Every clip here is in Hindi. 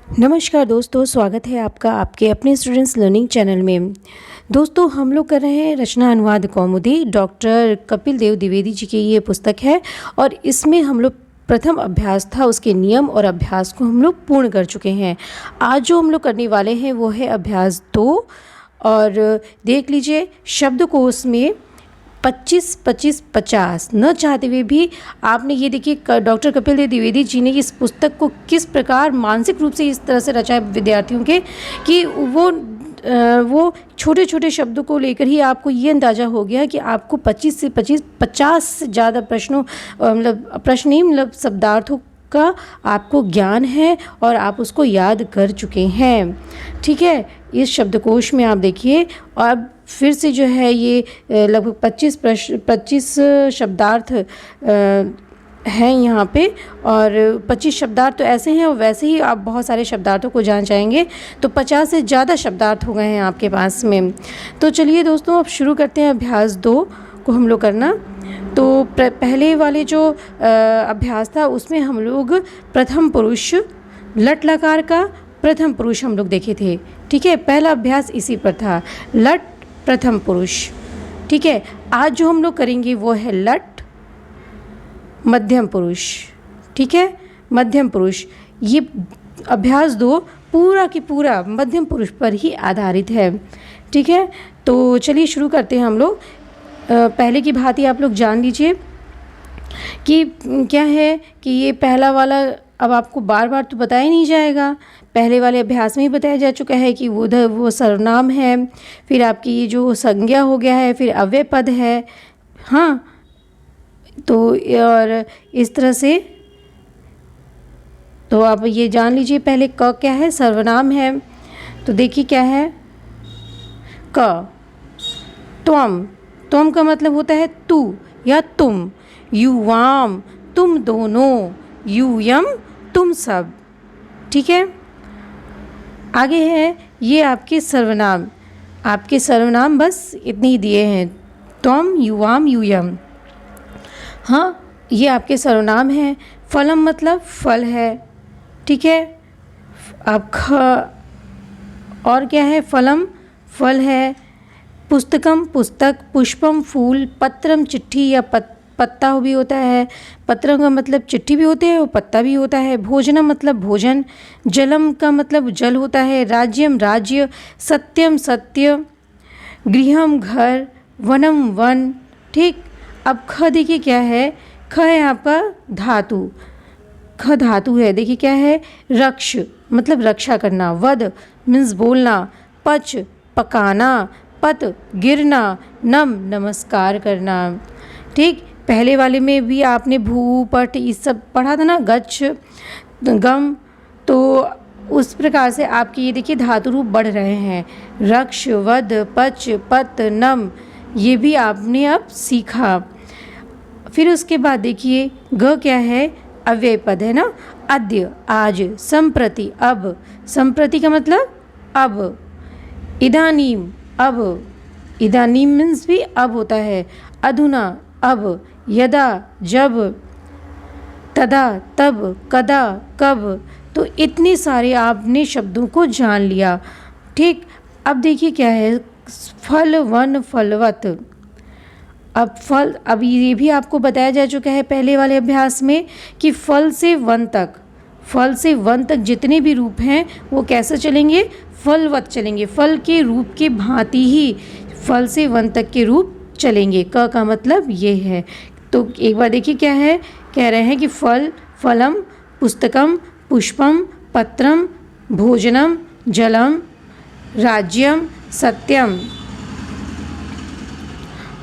नमस्कार दोस्तों, स्वागत है आपका आपके अपने स्टूडेंट्स लर्निंग चैनल में। दोस्तों, हम लोग कर रहे हैं रचना अनुवाद कौमुदी। डॉक्टर कपिल देव द्विवेदी जी की ये पुस्तक है और इसमें हम लोग प्रथम अभ्यास था, उसके नियम और अभ्यास को हम लोग पूर्ण कर चुके हैं। आज जो हम लोग करने वाले हैं वो है अभ्यास 2। और देख लीजिए, शब्दकोश में 25 25 50 न चाहते हुए भी आपने ये देखिए डॉक्टर कपिल देव द्विवेदी जी ने इस पुस्तक को किस प्रकार मानसिक रूप से इस तरह से रचा है विद्यार्थियों के कि वो छोटे छोटे शब्दों को लेकर ही आपको ये अंदाज़ा हो गया कि आपको 25 से 50 से ज़्यादा प्रश्नों प्रश्न नहीं मतलब शब्दार्थों का आपको ज्ञान है और आप उसको याद कर चुके हैं। ठीक है, इस शब्दकोश में आप देखिए, और अब फिर से जो है ये लगभग 25 शब्दार्थ हैं यहाँ पे, और 25 शब्दार्थ तो ऐसे हैं और वैसे ही आप बहुत सारे शब्दार्थों को जान जाएंगे, तो 50 से ज़्यादा शब्दार्थ हो गए हैं आपके पास में। तो चलिए दोस्तों, अब शुरू करते हैं अभ्यास 2 को हम लोग करना। तो पहले वाले जो अभ्यास था उसमें हम लोग प्रथम पुरुष लट लकार का प्रथम पुरुष हम लोग देखे थे। ठीक है, पहला अभ्यास इसी पर था, लट प्रथम पुरुष। ठीक है, आज जो हम लोग करेंगे वो है लट मध्यम पुरुष। ठीक है, मध्यम पुरुष। ये अभ्यास 2 पूरा की पूरा मध्यम पुरुष पर ही आधारित है। ठीक है, तो चलिए शुरू करते हैं हम लोग। पहले की भांति आप लोग जान लीजिए कि क्या है कि ये पहला वाला अब आपको बार बार तो बताया नहीं जाएगा। पहले वाले अभ्यास में ही बताया जा चुका है कि वो सर्वनाम है, फिर आपकी ये जो संज्ञा हो गया है, फिर अव्यय पद है। हाँ, तो और इस तरह से तो आप ये जान लीजिए, पहले क क्या है, सर्वनाम है। तो देखिए क्या है, क त्वम। त्वम का मतलब होता है तू या तुम। युवाम तुम दोनों, यूयम तुम सब। ठीक है, आगे है ये आपके सर्वनाम। आपके सर्वनाम बस इतने ही दिए हैं, त्वम युवाम यूयम। हाँ, ये आपके सर्वनाम हैं। फलम मतलब फल है। ठीक है, आप और क्या है, फलम फल है। पुस्तकम पुस्तक, पुष्पम फूल, पत्रम चिट्ठी या पत्ता भी होता है। पत्रम का मतलब चिट्ठी भी होती है और पत्ता भी होता है। भोजनम मतलब भोजन। जलम का मतलब जल होता है। राज्यम राज्य। सत्यम सत्य। गृहम घर। वनम वन। ठीक, अब ख देखिए क्या है, ख है आपका धातु। ख धातु है, देखिए क्या है, रक्ष मतलब रक्षा करना। वद मीन्स बोलना। पच पकाना। पत गिरना। नम नमस्कार करना। ठीक, पहले वाले में भी आपने भू पट ये सब पढ़ा था ना, गच्छ गम। तो उस प्रकार से आपके ये देखिए धातु रूप बढ़ रहे हैं। रक्ष वद पच पत नम, ये भी आपने अब सीखा। फिर उसके बाद देखिए ग क्या है, अव्यय पद है ना। अद्य आज। संप्रति अब। संप्रति का मतलब अब। इदानीम अब। इदानीम मीन्स भी अब होता है। अधुना अब। यदा जब। तदा तब। कदा कब। तो इतने सारे आपने शब्दों को जान लिया। ठीक, अब देखिए क्या है, फल वन फलवत। अब फल, अब ये भी आपको बताया जा चुका है पहले वाले अभ्यास में कि फल से वन तक, फल से वन तक जितने भी रूप हैं वो कैसे चलेंगे, फलवत चलेंगे। फल के रूप के भांति ही फल से वन तक के रूप चलेंगे। क का मतलब ये है। तो एक बार देखिए क्या है, कह रहे हैं कि फल फलम पुस्तकम पुष्पम पत्रम भोजनम जलम राज्यम सत्यम।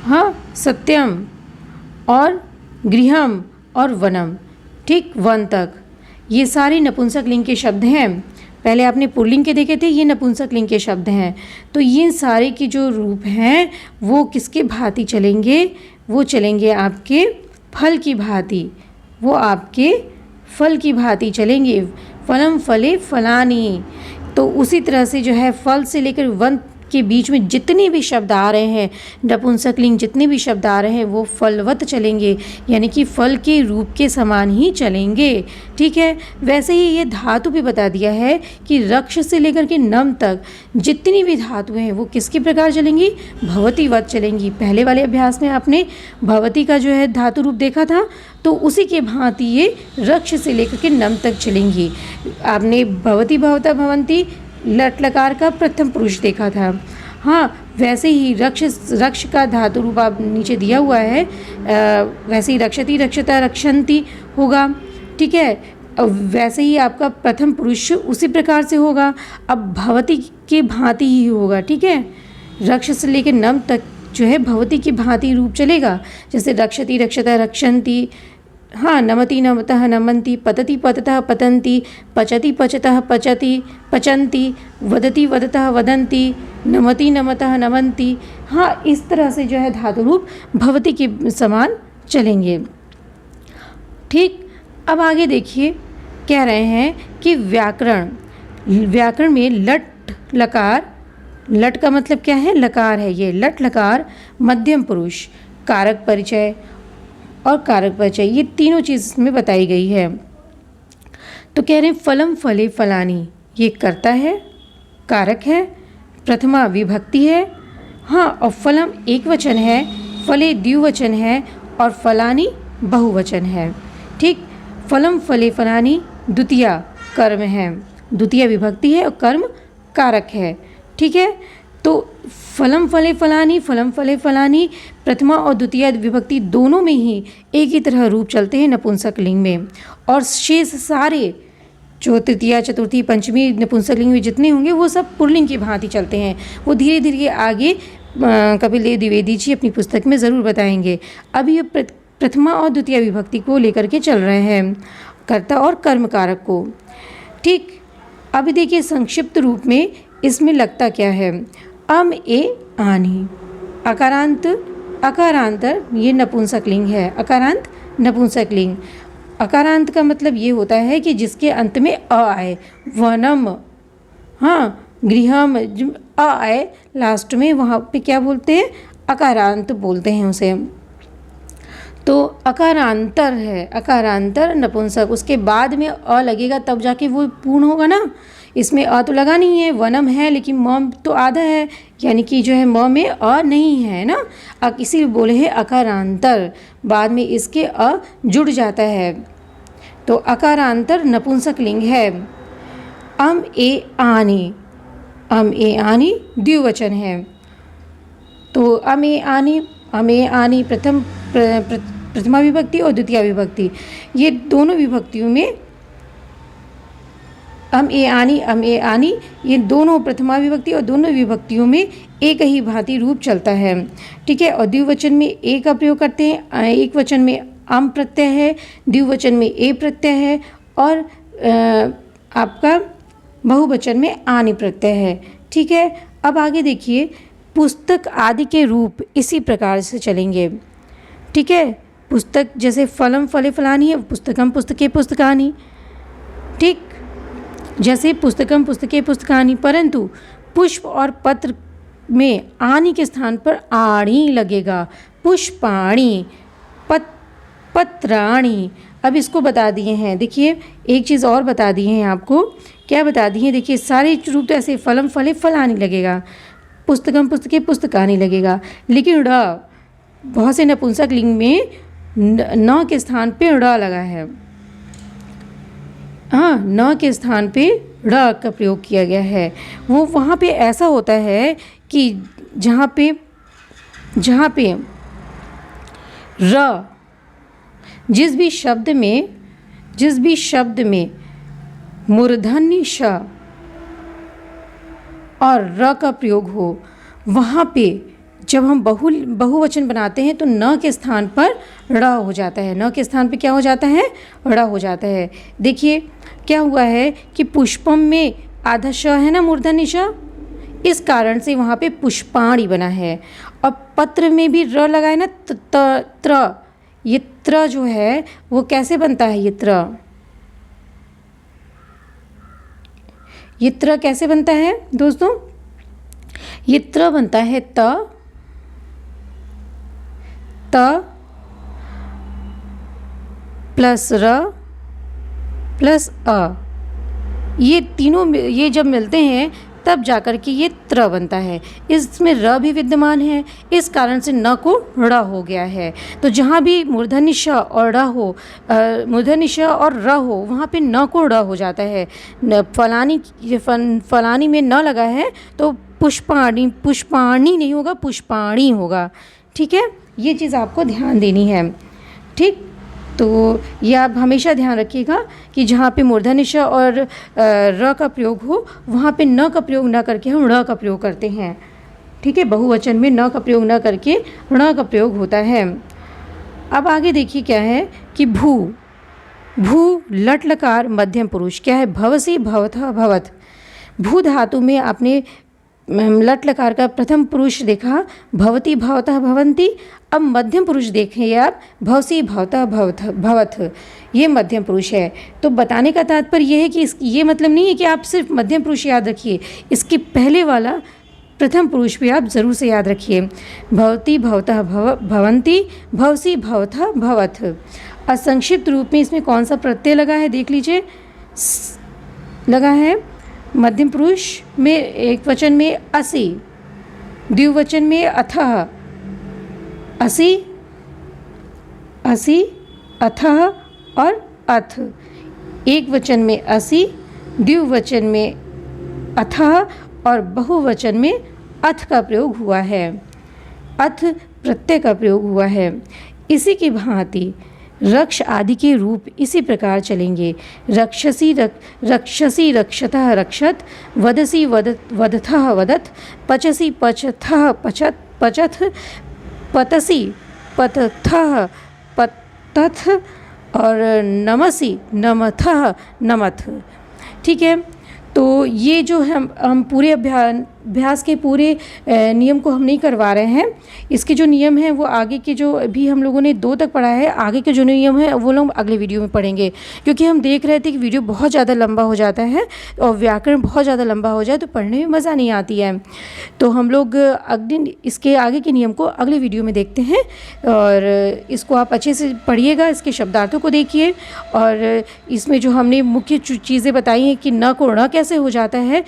हाँ, सत्यम और गृहम और वनम। ठीक, वन तक ये सारे नपुंसक लिंग के शब्द हैं। पहले आपने पुल्लिंग के देखे थे, ये नपुंसक लिंग के शब्द हैं। तो ये सारे की जो रूप हैं वो किसके भांति चलेंगे, वो चलेंगे आपके फल की भांति। वो आपके फल की भांति चलेंगे। फलम फले फलानी। तो उसी तरह से जो है फल से लेकर वन के बीच में जितने भी शब्द आ रहे हैं, नपुंसकलिंग जितने भी शब्द आ रहे हैं वो फलवत चलेंगे, यानी कि फल के रूप के समान ही चलेंगे। ठीक है, वैसे ही ये धातु भी बता दिया है कि रक्ष से लेकर के नम तक जितनी भी धातुएं हैं वो किसके प्रकार चलेंगी, भवतीवत चलेंगी। पहले वाले अभ्यास में आपने भवती का जो है धातु रूप देखा था, तो उसी के भांति ये रक्ष से लेकर के नम तक चलेंगी। आपने भवती भवता भवंती लट लकार का प्रथम पुरुष देखा था। हाँ, वैसे ही रक्ष का धातु रूप आप नीचे दिया हुआ है, वैसे ही रक्षति रक्षता रक्षन्ति होगा। ठीक है, वैसे ही आपका प्रथम पुरुष उसी प्रकार से होगा। अब भवती के भांति ही होगा। ठीक है, रक्ष से लेकर नम तक जो है भवती की भांति रूप चलेगा। जैसे रक्षति रक्षता रक्षन्ति, हाँ, नमति नमतः नमन्ति, पतति पततः पतन्ति, पचति पचतः पचति पचन्ति, वदति वदतः वदन्ति, नमति नमतः नमन्ति। हाँ, इस तरह से जो है धातु रूप भवती के समान चलेंगे। ठीक, अब आगे देखिए, कह रहे हैं कि व्याकरण में लट लकार, लट का मतलब क्या है, लकार है ये, लट लकार मध्यम पुरुष, कारक परिचय और कारक परिचय, ये तीनों चीज़ इसमें बताई गई है। तो कह रहे हैं फलम फले फलानी, ये कर्ता है, कारक है, प्रथमा विभक्ति है। हाँ, और फलम एक वचन है, फले द्विवचन है और फलानी बहुवचन है। ठीक, फलम फले फलानी द्वितीया कर्म है, द्वितीय विभक्ति है और कर्म कारक है। ठीक है, तो फलम फले फलानी प्रथमा और द्वितीय विभक्ति दोनों में ही एक ही तरह रूप चलते हैं नपुंसकलिंग में, और शेष सारे जो तृतीया चतुर्थी पंचमी नपुंसकलिंग में जितने होंगे वो सब पुल्लिंग की भांति चलते हैं। वो धीरे धीरे आगे कपिल देव द्विवेदी जी अपनी पुस्तक में ज़रूर बताएंगे। अभी ये प्रथमा और द्वितीय विभक्ति को लेकर के चल रहे हैं, कर्ता और कर्म कारक को। ठीक, अभी देखिए संक्षिप्त रूप में इसमें लगता क्या है, अम ए आनी, अकारांत अकारांतर, ये नपुंसकलिंग है, अकारांत नपुंसकलिंग। अकारांत का मतलब ये होता है कि जिसके अंत में अ आए, वनम, हाँ, गृहम, अ आए लास्ट में, वहाँ पे क्या बोलते हैं, अकारांत बोलते हैं उसे। तो अकारांतर है, अकारांतर नपुंसक, उसके बाद में अ लगेगा तब जाके वो पूर्ण होगा ना। इसमें अ तो लगा नहीं है, वनम है, लेकिन म तो आधा है, यानी कि जो है म में अ नहीं है ना, इसीलिए बोले हैं अकारांतर, बाद में इसके अ जुड़ जाता है। तो अकारांतर नपुंसकलिंग है। अम ए आनी, अम ए आनी द्विवचन है। तो अम ए आनी प्रथमा विभक्ति और द्वितीय विभक्ति, ये दोनों विभक्तियों में अम ए आनी ये दोनों प्रथमा विभक्ति और दोनों विभक्तियों में एक ही भांति रूप चलता है। ठीक है, और द्विवचन में ए का प्रयोग करते हैं, एक वचन में अम प्रत्यय है, द्विवचन में ए प्रत्यय है, और आपका बहुवचन में आनी प्रत्यय है। ठीक है, अब आगे देखिए, पुस्तक आदि के रूप इसी प्रकार से चलेंगे। ठीक है, पुस्तक जैसे फलम फले फलानी है, पुस्तकम पुस्तके पुस्तकानी। ठीक, जैसे पुस्तकम पुस्तके पुस्तकानी, परंतु पुष्प और पत्र में आनी के स्थान पर आणी लगेगा, पुष्पाणी, पत्राणी। अब इसको बता दिए हैं, देखिए एक चीज़ और बता दिए हैं आपको, क्या बता दिए हैं, देखिए सारे रूप तो ऐसे फलम फले फलानी लगेगा, पुस्तकम पुस्तके पुस्तकानी लगेगा, लेकिन ड़ बहुत से नपुंसक लिंग में न के स्थान पे ड़ लगा है। हाँ, न के स्थान पे ड़ का प्रयोग किया गया है। वो वहाँ पे ऐसा होता है कि जहाँ पे र जिस भी शब्द में मूर्धन्य श और र का प्रयोग हो, वहाँ पे जब हम बहुवचन बनाते हैं तो न के स्थान पर ड़ हो जाता है, न के स्थान पे क्या हो जाता है, ड़ हो जाता है। देखिए क्या हुआ है कि पुष्पम में आधा श है ना, मूर्धन्य श, इस कारण से वहाँ पे पुष्पाणी बना है। और पत्र में भी र लगाए ना, त्र, ये त्र जो है वो कैसे बनता है, ये त्र कैसे बनता है दोस्तों, ये त्र बनता है त, त प्लस र प्लस अ, ये तीनों ये जब मिलते हैं तब जाकर के ये त्र बनता है। इसमें र भी विद्यमान है, इस कारण से न को ड़ हो गया है। तो जहाँ भी मूर्धन्य श और ड़ हो, मूर्धन्य श और र हो, वहाँ पे न को ड़ हो जाता है। फलानी में न लगा है तो पुष्पाणी, पुष्पाणी नहीं होगा, पुष्पाणी होगा। ठीक है, ये चीज़ आपको ध्यान देनी है। ठीक, तो ये आप हमेशा ध्यान रखिएगा कि जहाँ पे मूर्धन्य श और र का प्रयोग हो, वहाँ पे न का प्रयोग ना करके हम ड़ का प्रयोग करते हैं। ठीक है, बहुवचन में न का प्रयोग ना करके ण का प्रयोग होता है। अब आगे देखिए क्या है कि भू, भू लट लकार मध्यम पुरुष क्या है, भवसी भवतः भवत। भू धातु में आपने लट लकार का प्रथम पुरुष देखा, भवती भवतः भवंती। अब मध्यम पुरुष देखें आप, भवसी भवतः भवत, ये मध्यम पुरुष है। तो बताने का तात्पर्य यह है कि ये मतलब नहीं है कि आप सिर्फ मध्यम पुरुष याद रखिए, इसके पहले वाला प्रथम पुरुष भी आप ज़रूर से याद रखिए। भवती भवतः भवंती, भवसी भवतः भवत। असंक्षिप्त रूप में इसमें कौन सा प्रत्यय लगा है देख लीजिए, लगा है मध्यम पुरुष में एक वचन में असि, द्विवचन में अथः, असि, असि, अथः और अथ। एक वचन में असि, द्विवचन में अथः और बहुवचन में अथ का प्रयोग हुआ है, अथ प्रत्यय का प्रयोग हुआ है। इसी की भांति रक्ष आदि के रूप इसी प्रकार चलेंगे। रक्षसी रक्षसी रक्षतः रक्षत, वदसी वदथः वदत, पचसी पचथः पचत पचथ, पतसी पतथः पतथ और नमसी नमथः नमथ। ठीक है, तो ये जो हम पूरे अभ्यास के पूरे नियम को हम नहीं करवा रहे हैं। इसके जो नियम हैं वो आगे के जो भी हम लोगों ने 2 तक पढ़ा है, आगे के जो नियम हैं वो लोग अगले वीडियो में पढ़ेंगे, क्योंकि हम देख रहे थे कि वीडियो बहुत ज़्यादा लंबा हो जाता है और व्याकरण बहुत ज़्यादा लंबा हो जाए तो पढ़ने में मज़ा नहीं आती है। तो हम लोग इसके आगे के नियम को अगले वीडियो में देखते हैं और इसको आप अच्छे से पढ़िएगा, इसके शब्दार्थों को देखिए और इसमें जो हमने मुख्य चीज़ें बताई हैं कि न को ण कैसे हो जाता है,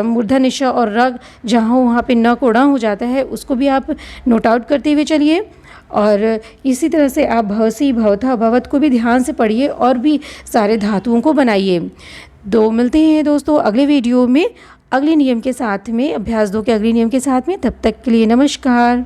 मूर्धन्य श और र जहाँ हो वहाँ पे न को ण हो जाता है, उसको भी आप नोट आउट करते हुए चलिए। और इसी तरह से आप भवसी भवतः भवत को भी ध्यान से पढ़िए और भी सारे धातुओं को बनाइए। तो मिलते हैं दोस्तों अगले वीडियो में अगले नियम के साथ में, अभ्यास 2 के अगले नियम के साथ में। तब तक के लिए नमस्कार।